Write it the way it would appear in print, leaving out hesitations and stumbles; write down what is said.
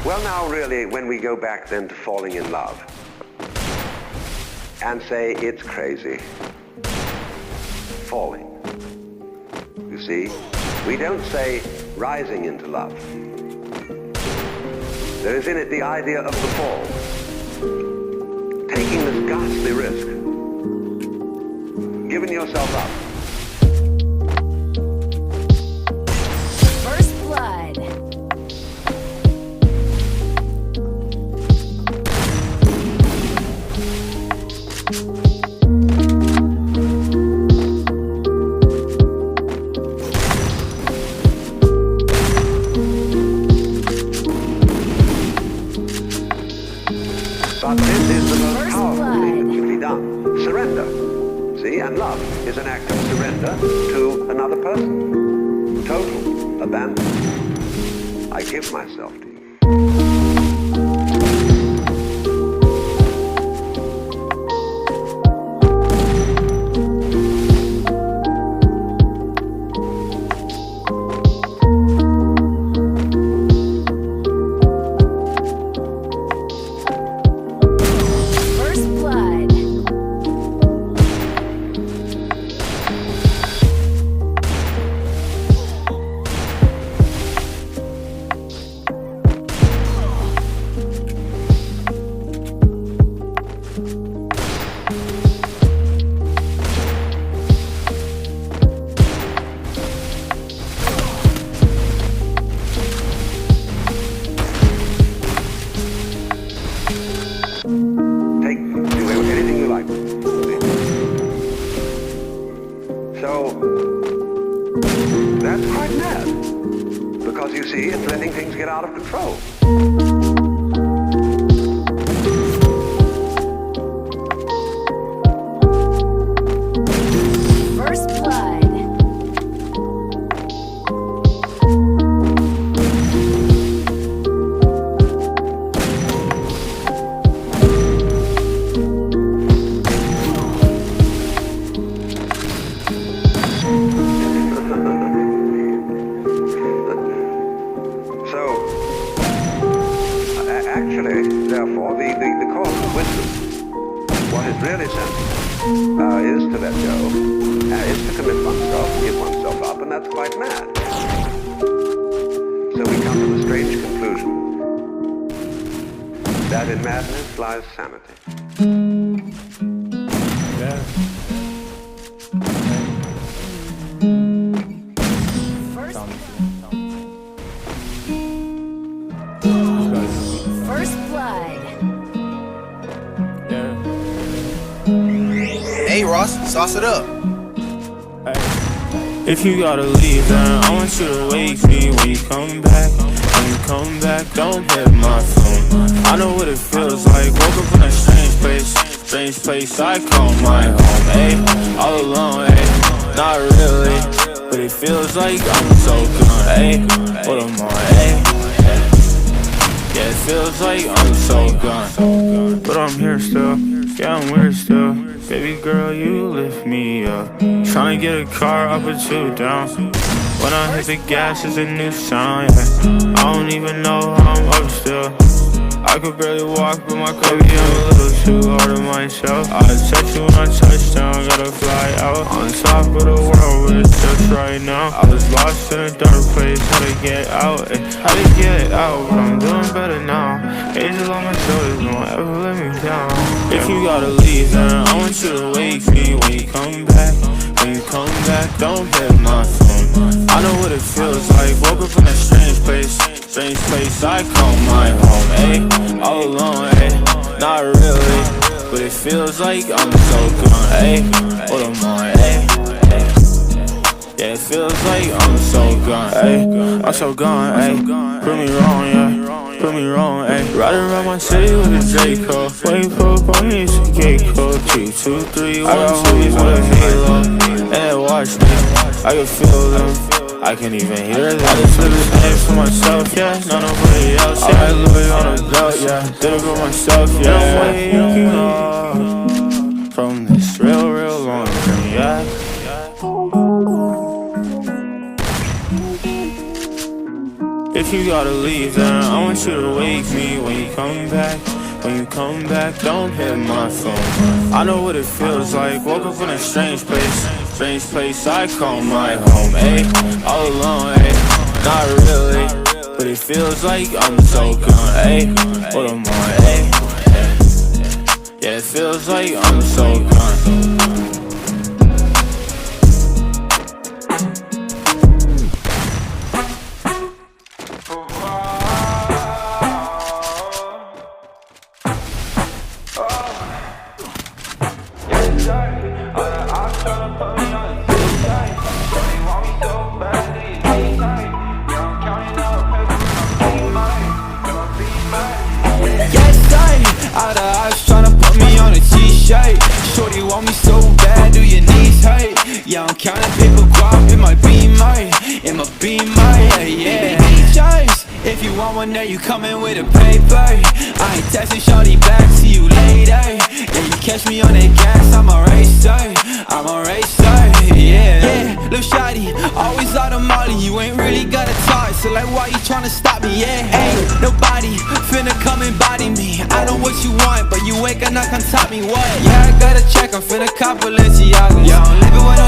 Well, now, really, when we go back then to falling in love and say it's crazy, falling. You see, we don't say rising into love. There is in it the idea of the fall, taking this ghastly risk, giving yourself up. But this is the most powerful thing that can be done. Surrender. See, and love is an act of surrender to another person. Total abandon. I give myself to you. So, that's quite mad. Because you see, it's letting things get out of control. First blood. Actually, therefore, the course of wisdom, what is really sensible, is to let go, is to commit oneself, give oneself up, and that's quite mad. So we come to the strange conclusion that in madness lies sanity. Yeah. First blood. Yeah. Hey Ross, sauce it up. If you gotta leave, then I want you to wake me when you come back. When you come back, don't hit my phone. I know what it feels like. Woke up in a strange place I call my home. Ayy, all alone, ayy, not really, but it feels like I'm so gone. Ayy, what am I? Ayy, yeah, it feels like I'm so gone, but I'm here still. Yeah, I'm weird still. Baby girl, you lift me up. Tryna get a car up or two down. When I hit the gas, it's a new sound, yeah. I don't even know how I'm up still. I could barely walk, but my baby, I'm a little too hard on myself. I text you when I touch down, gotta fly out on top of the world, but it's just right now. I was lost in a dark place, how to get out, how to get out, but I'm doing better now. Angel on my shoulders, don't ever let me down. If you gotta leave, then I want you to wake me when you come back. When you come back, don't hit my phone. I know what it feels like. Woke up in a strange place I call my home. Ayy, all alone, ayy, not really, but it feels like I'm so gone. Ayy, what am I? Ayy, yeah, it feels like I'm so gone. Ayy, I'm so gone. Ayy, prove me wrong, yeah. Prove me wrong, ayy. Riding around my city with a Draco. When you pull up on me, it's a gate code. 2, 2, 3, 1, 2 with a halo. And they watch me, I can feel them. I can't even hear them. I just live this life for myself, yeah. Not nobody else, yeah. I live it on a belt, yeah. Did it for myself, yeah. I'm waking up from this real long dream, yeah. If if you gotta leave, then I want you to wake me when you come back. When you come back, don't hit my phone. I know what it feels like, woke up in a strange place I call my home, ayy. All alone, ayy, not really, but it feels like I'm so gone, ayy. What am I, ayy? Yeah, it feels like I'm so gone. Shorty want me so bad, do your knees hurt? Yeah, I'm counting paper guap in my beamer, yeah. Choice. If you want one, then you coming with a paper. I ain't texting shorty back, see you later. Yeah, you catch me on that gas, I'm a racer, yeah. Lil' shawty, always out of molly, you ain't really got a talk, so like why you tryna stop me, yeah? Ain't nobody finna come and body me. I know what you want, but you ain't gonna come top me, what? Yeah, I got a check, I'm finna cop Balenciaga. Yeah, I'm living with